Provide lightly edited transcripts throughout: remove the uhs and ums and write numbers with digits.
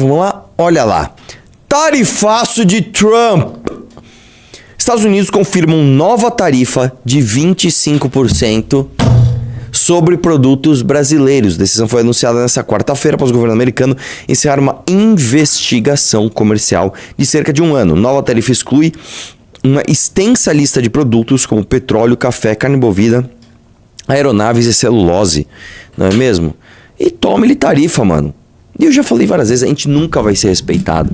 Vamos lá, olha lá. Tarifaço de Trump. Estados Unidos confirmam nova tarifa de 25% sobre produtos brasileiros. A decisão foi anunciada nesta quarta-feira após o governo americano encerrar uma investigação comercial de cerca de um ano. Nova tarifa exclui uma extensa lista de produtos como petróleo, café, carne bovina, aeronaves e celulose. Não é mesmo? E tome-lhe tarifa, mano. E eu já falei várias vezes, a gente nunca vai ser respeitado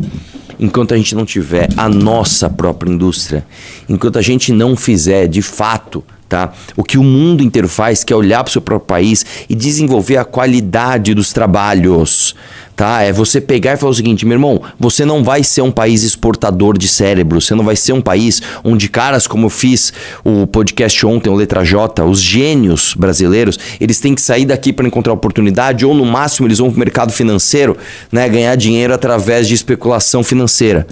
enquanto a gente não tiver a nossa própria indústria. Enquanto a gente não fizer, de fato, tá, o que o mundo inteiro faz, que é olhar para o seu próprio país e desenvolver a qualidade dos trabalhos. Tá? É você pegar e falar o seguinte, meu irmão, você não vai ser um país exportador de cérebro, você não vai ser um país onde caras, como eu fiz o podcast ontem, o Letra J, os gênios brasileiros, eles têm que sair daqui para encontrar oportunidade ou no máximo eles vão para o mercado financeiro, né, ganhar dinheiro através de especulação financeira.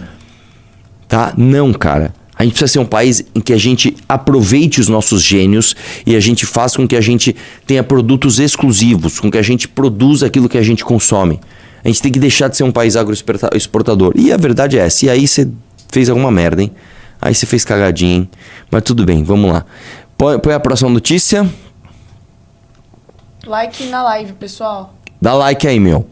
Tá? Não, cara. A gente precisa ser um país em que a gente aproveite os nossos gênios e a gente faça com que a gente tenha produtos exclusivos, com que a gente produza aquilo que a gente consome. A gente tem que deixar de ser um país agroexportador. E a verdade é essa. E aí você fez alguma merda, hein? Aí você fez cagadinha, hein? Mas tudo bem, vamos lá. Põe a próxima notícia. Like na live, pessoal. Dá like aí, meu.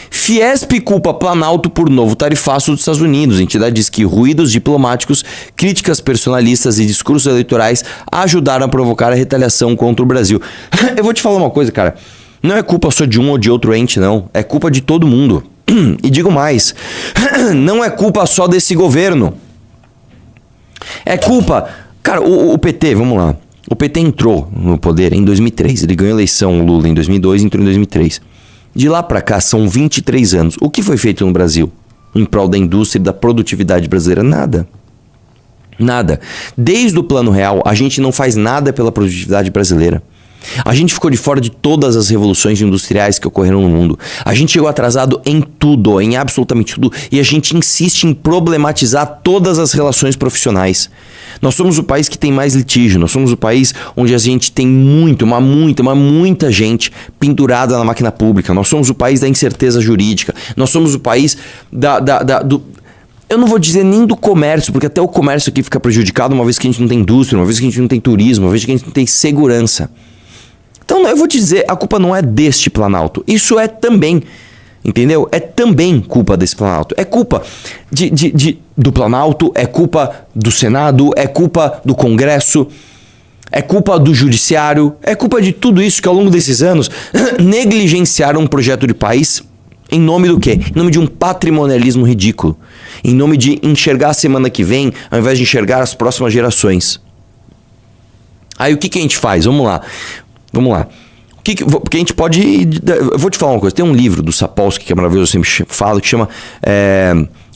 Fiesp culpa Planalto por novo tarifaço dos Estados Unidos. A entidade diz que ruídos diplomáticos, críticas personalistas e discursos eleitorais ajudaram a provocar a retaliação contra o Brasil. Eu vou te falar uma coisa, cara. Não é culpa só de um ou de outro ente, não. É culpa de todo mundo. E digo mais. Não é culpa só desse governo. É culpa... Cara, o PT, vamos lá. O PT entrou no poder em 2003. Ele ganhou a eleição, o Lula, em 2002 e entrou em 2003. De lá pra cá são 23 anos. O que foi feito no Brasil em prol da indústria e da produtividade brasileira? Nada. Nada. Desde o Plano Real, a gente não faz nada pela produtividade brasileira. A gente ficou de fora de todas as revoluções industriais que ocorreram no mundo. A gente chegou atrasado em tudo, em absolutamente tudo. E a gente insiste em problematizar todas as relações profissionais. Nós somos o país que tem mais litígio. Nós somos o país onde a gente tem muita gente pendurada na máquina pública. Nós somos o país da incerteza jurídica. Nós somos o país do... Eu não vou dizer nem do comércio, porque até o comércio aqui fica prejudicado uma vez que a gente não tem indústria, uma vez que a gente não tem turismo, uma vez que a gente não tem segurança. Então eu vou te dizer, a culpa não é deste Planalto. Isso é também, entendeu? É também culpa desse Planalto. É culpa do Planalto, é culpa do Senado, é culpa do Congresso, é culpa do Judiciário, é culpa de tudo isso que ao longo desses anos negligenciaram um projeto de país em nome do quê? Em nome de um patrimonialismo ridículo. Em nome de enxergar a semana que vem, ao invés de enxergar as próximas gerações. Aí o que a gente faz? Vamos lá. Porque a gente pode... Eu vou te falar uma coisa. Tem um livro do Sapolsky, que é maravilhoso, eu sempre falo, que chama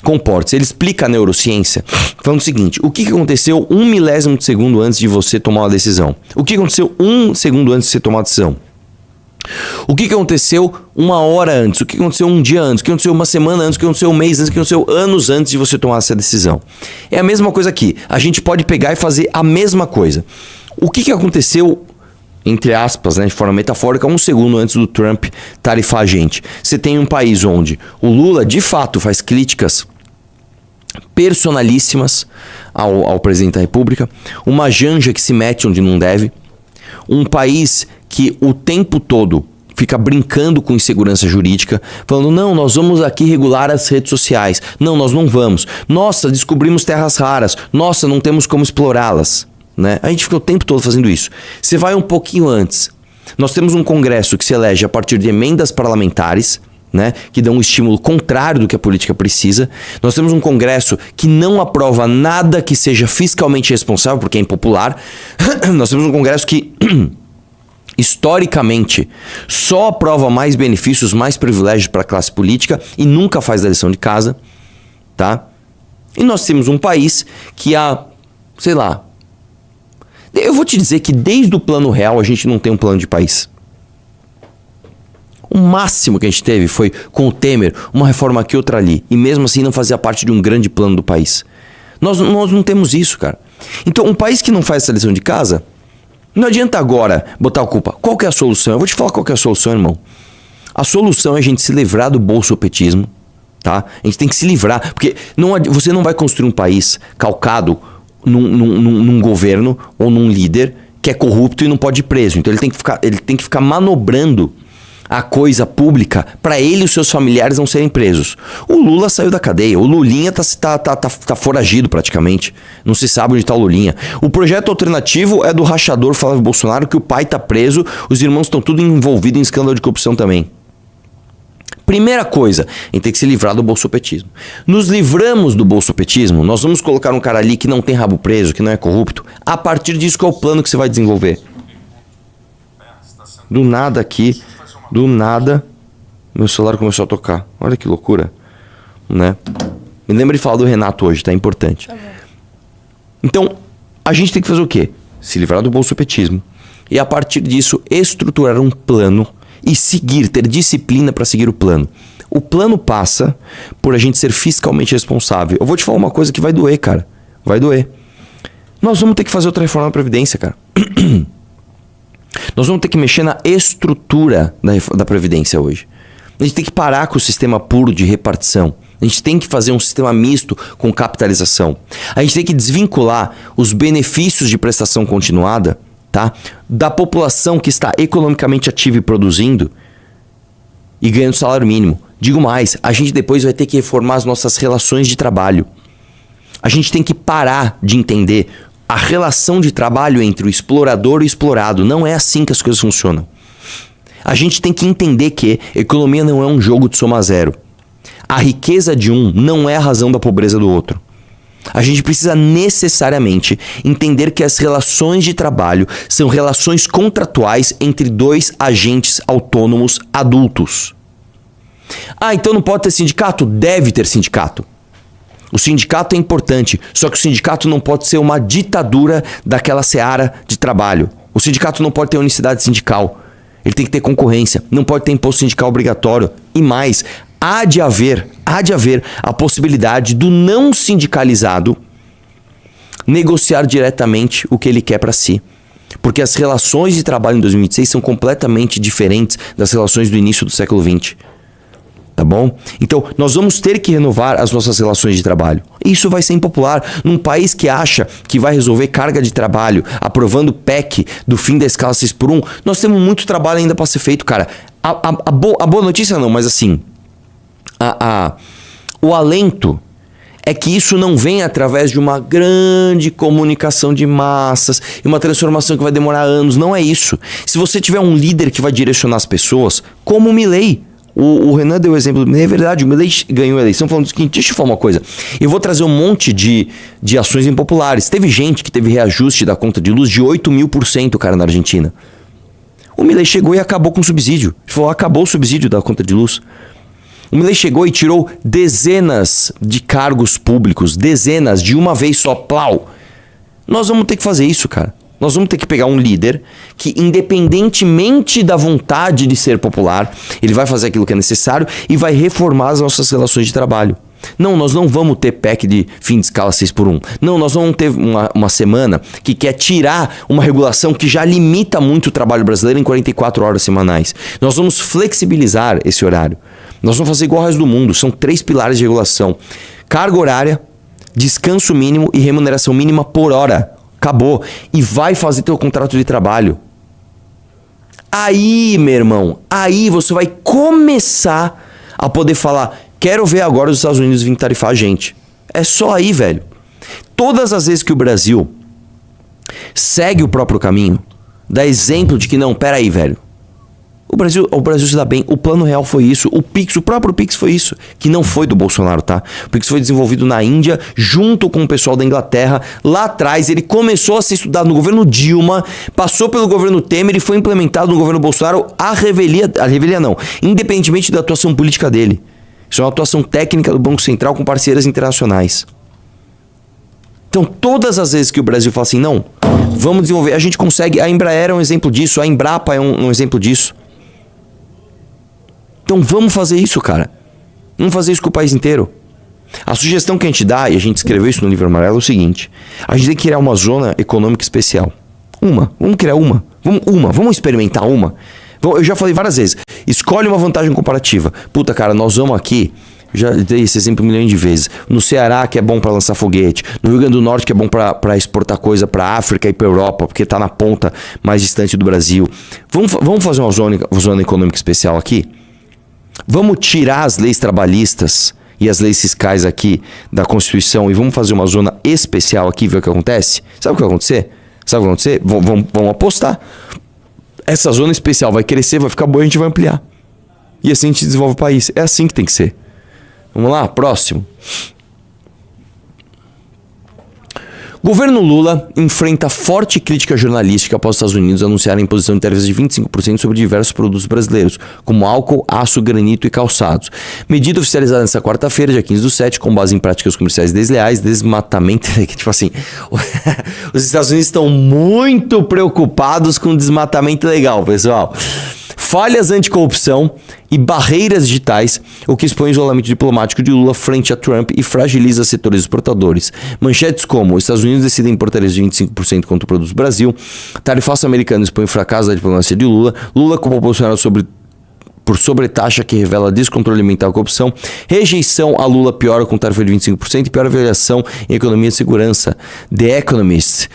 Comporte-se. Ele explica a neurociência falando o seguinte: o que aconteceu 1/1000 de segundo antes de você tomar uma decisão? O que aconteceu 1 segundo antes de você tomar uma decisão? O que aconteceu 1 hora antes? O que aconteceu 1 dia antes? O que aconteceu 1 semana antes? O que aconteceu 1 mês antes? O que aconteceu anos antes de você tomar essa decisão? É a mesma coisa aqui. A gente pode pegar e fazer a mesma coisa. O que aconteceu, entre aspas, né, de forma metafórica, 1 segundo antes do Trump tarifar a gente? Você tem um país onde o Lula, de fato, faz críticas personalíssimas ao presidente da República, uma janja que se mete onde não deve, um país que o tempo todo fica brincando com insegurança jurídica, falando, não, nós vamos aqui regular as redes sociais. Não, nós não vamos. Nossa, descobrimos terras raras. Nossa, não temos como explorá-las. Né? A gente fica o tempo todo fazendo isso. Você vai um pouquinho antes. Nós temos um Congresso que se elege a partir de emendas parlamentares, né, que dão um estímulo contrário do que a política precisa. Nós temos um Congresso que não aprova nada que seja fiscalmente responsável, porque é impopular. Nós temos um Congresso que... historicamente, só aprova mais benefícios, mais privilégios para a classe política e nunca faz a lição de casa, tá? E nós temos um país que sei lá, eu vou te dizer que desde o Plano Real a gente não tem um plano de país. O máximo que a gente teve foi, com o Temer, uma reforma aqui, outra ali, e mesmo assim não fazia parte de um grande plano do país. Nós não temos isso, cara. Então, um país que não faz essa lição de casa... Não adianta agora botar a culpa. Qual que é a solução? Eu vou te falar qual que é a solução, irmão. A solução é a gente se livrar do bolsopetismo, tá? A gente tem que se livrar, porque você não vai construir um país calcado num governo ou num líder que é corrupto e não pode ir preso. Então ele tem que ficar manobrando a coisa pública para ele e os seus familiares não serem presos. O Lula saiu da cadeia, o Lulinha tá foragido praticamente. Não se sabe onde tá o Lulinha. O projeto alternativo é do rachador Flávio Bolsonaro, que o pai tá preso, os irmãos estão tudo envolvidos em escândalo de corrupção também. Primeira coisa, a gente tem que se livrar do bolsopetismo. Nos livramos do bolsopetismo, nós vamos colocar um cara ali que não tem rabo preso, que não é corrupto. A partir disso, qual é o plano que você vai desenvolver? Do nada aqui, do nada, meu celular começou a tocar. Olha que loucura, né? Me lembra de falar do Renato hoje, tá? Importante. Tá bom. Então, a gente tem que fazer o quê? Se livrar do bolsopetismo. E a partir disso, estruturar um plano e seguir, ter disciplina para seguir o plano. O plano passa por a gente ser fiscalmente responsável. Eu vou te falar uma coisa que vai doer, cara. Vai doer. Nós vamos ter que fazer outra reforma da Previdência, cara. Nós vamos ter que mexer na estrutura da Previdência hoje. A gente tem que parar com o sistema puro de repartição. A gente tem que fazer um sistema misto com capitalização. A gente tem que desvincular os benefícios de prestação continuada, tá, da população que está economicamente ativa e produzindo e ganhando salário mínimo. Digo mais, a gente depois vai ter que reformar as nossas relações de trabalho. A gente tem que parar de entender a relação de trabalho entre o explorador e o explorado. Não é assim que as coisas funcionam. A gente tem que entender que economia não é um jogo de soma zero. A riqueza de um não é a razão da pobreza do outro. A gente precisa necessariamente entender que as relações de trabalho são relações contratuais entre dois agentes autônomos adultos. Ah, então não pode ter sindicato? Deve ter sindicato. O sindicato é importante, só que o sindicato não pode ser uma ditadura daquela seara de trabalho. O sindicato não pode ter unicidade sindical. Ele tem que ter concorrência, não pode ter imposto sindical obrigatório. E mais, há de haver a possibilidade do não sindicalizado negociar diretamente o que ele quer para si. Porque as relações de trabalho em 2026 são completamente diferentes das relações do início do século XX. Tá bom? Então, nós vamos ter que renovar as nossas relações de trabalho. Isso vai ser impopular. Num país que acha que vai resolver carga de trabalho, aprovando PEC do fim da escala 6x1, nós temos muito trabalho ainda para ser feito, cara. A boa notícia não, mas assim, o alento é que isso não vem através de uma grande comunicação de massas e uma transformação que vai demorar anos. Não é isso. Se você tiver um líder que vai direcionar as pessoas, como o Milei. O Renan deu o exemplo, é verdade, o Milei ganhou a eleição falando o seguinte, deixa eu falar uma coisa, eu vou trazer um monte de ações impopulares. Teve gente que teve reajuste da conta de luz de 8.000%, cara, na Argentina. O Milei chegou e acabou com o subsídio. Ele falou, acabou o subsídio da conta de luz. O Milei chegou e tirou dezenas de cargos públicos, dezenas, de uma vez só, plau. Nós vamos ter que fazer isso, cara. Nós vamos ter que pegar um líder que, independentemente da vontade de ser popular, ele vai fazer aquilo que é necessário e vai reformar as nossas relações de trabalho. Não, nós não vamos ter PEC de fim de escala 6x1. Não, nós vamos ter uma semana que quer tirar uma regulação que já limita muito o trabalho brasileiro em 44 horas semanais. Nós vamos flexibilizar esse horário. Nós vamos fazer igual ao resto do mundo. São 3 pilares de regulação. Carga horária, descanso mínimo e remuneração mínima por hora. Acabou. E vai fazer teu contrato de trabalho. Aí, meu irmão, aí você vai começar a poder falar, quero ver agora os Estados Unidos virem tarifar a gente. É só aí, velho. Todas as vezes que o Brasil segue o próprio caminho, dá exemplo de que não, peraí, velho. O Brasil se dá bem. O Plano Real foi isso. O próprio Pix foi isso. Que não foi do Bolsonaro, tá? O Pix foi desenvolvido na Índia, junto com o pessoal da Inglaterra. Lá atrás, ele começou a ser estudado no governo Dilma, passou pelo governo Temer e foi implementado no governo Bolsonaro a revelia não, independentemente da atuação política dele. Isso é uma atuação técnica do Banco Central com parceiras internacionais. Então, todas as vezes que o Brasil fala assim, não, vamos desenvolver, a gente consegue. A Embraer é um exemplo disso, a Embrapa é um exemplo disso. Então vamos fazer isso, cara. Vamos fazer isso com o país inteiro. A sugestão que a gente dá, e a gente escreveu isso no livro amarelo, é o seguinte. A gente tem que criar uma zona econômica especial. Vamos criar uma. Vamos experimentar uma. Eu já falei várias vezes. Escolhe uma vantagem comparativa. Puta, cara, nós vamos aqui Já dei esse exemplo milhões de vezes. No Ceará, que é bom para lançar foguete. No Rio Grande do Norte, que é bom para exportar coisa para África e para Europa, porque tá na ponta mais distante do Brasil. Vamos fazer uma zona econômica especial aqui? Vamos tirar as leis trabalhistas e as leis fiscais aqui da Constituição e vamos fazer uma zona especial aqui, ver o que acontece? Sabe o que vai acontecer? Sabe o que vai acontecer? Vamos apostar. Essa zona especial vai crescer, vai ficar boa e a gente vai ampliar. E assim a gente desenvolve o país. É assim que tem que ser. Vamos lá, próximo. Governo Lula enfrenta forte crítica jornalística após os Estados Unidos anunciarem imposição de tarifas de 25% sobre diversos produtos brasileiros, como álcool, aço, granito e calçados. Medida oficializada nesta quarta-feira, dia 15/7, com base em práticas comerciais desleais, desmatamento... Tipo assim, os Estados Unidos estão muito preocupados com desmatamento ilegal, pessoal. Falhas anticorrupção e barreiras digitais, o que expõe o isolamento diplomático de Lula frente a Trump e fragiliza setores exportadores. Manchetes como: os Estados Unidos decidem importar de 25% contra o produto do Brasil, tarifaço americano expõe o fracasso da diplomacia de Lula, Lula culpa o Bolsonaro por sobretaxa que revela descontrole alimentar e corrupção, rejeição a Lula piora com tarifa de 25% e pior avaliação em economia e segurança. The Economist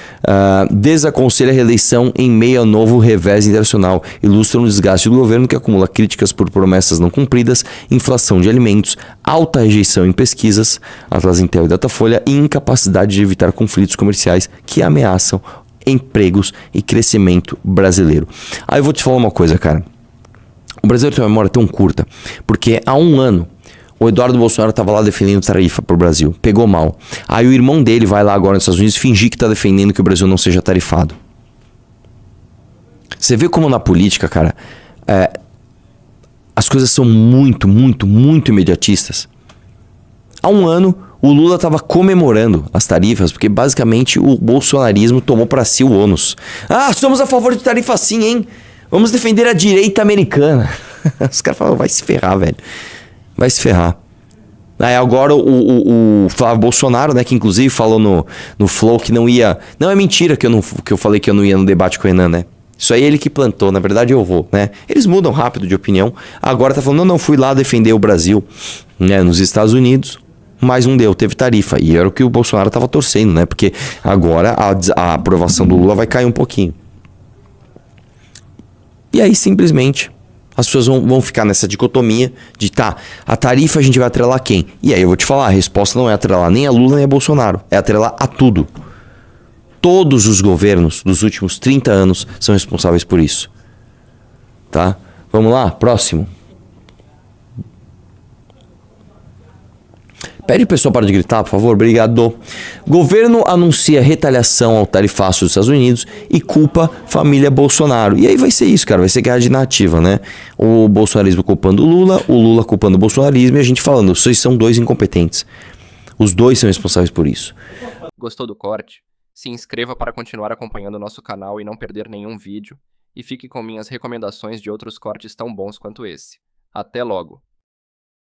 desaconselha a reeleição em meio ao novo revés internacional, ilustra um desgaste do governo que acumula críticas por promessas não cumpridas, inflação de alimentos, alta rejeição em pesquisas, Atlas Intel e Datafolha, e incapacidade de evitar conflitos comerciais que ameaçam empregos e crescimento brasileiro. Aí eu vou te falar uma coisa, cara. O brasileiro tem uma memória tão curta, porque há um ano o Eduardo Bolsonaro estava lá defendendo tarifa para o Brasil, pegou mal. Aí o irmão dele vai lá agora nos Estados Unidos fingir que está defendendo que o Brasil não seja tarifado. Você vê como na política, cara, as coisas são muito, muito, muito imediatistas. Há um ano o Lula estava comemorando as tarifas, porque basicamente o bolsonarismo tomou para si o ônus. Ah, somos a favor de tarifa sim, hein? Vamos defender a direita americana. Os caras falam, vai se ferrar, velho. Vai se ferrar. Aí agora o Flávio Bolsonaro, né, que inclusive falou no Flow que não ia... Não, é mentira que eu falei que eu não ia no debate com o Renan, né? Isso aí é ele que plantou, na verdade eu vou, né? Eles mudam rápido de opinião. Agora tá falando, não, fui lá defender o Brasil, né, nos Estados Unidos, mas não deu, teve tarifa. E era o que o Bolsonaro tava torcendo, né? Porque agora a aprovação do Lula vai cair um pouquinho. E aí, simplesmente, as pessoas vão ficar nessa dicotomia de, tá, a tarifa a gente vai atrelar quem? E aí eu vou te falar, a resposta não é atrelar nem a Lula nem a Bolsonaro, é atrelar a tudo. Todos os governos dos últimos 30 anos são responsáveis por isso. Tá? Vamos lá, próximo. Pede o pessoal para de gritar, por favor. Obrigado. Governo anuncia retaliação ao tarifaço dos Estados Unidos e culpa família Bolsonaro. E aí vai ser isso, cara. Vai ser guerra de narrativa, né? O bolsonarismo culpando o Lula culpando o bolsonarismo e a gente falando, vocês são dois incompetentes. Os dois são responsáveis por isso. Gostou do corte? Se inscreva para continuar acompanhando o nosso canal e não perder nenhum vídeo. E fique com minhas recomendações de outros cortes tão bons quanto esse. Até logo!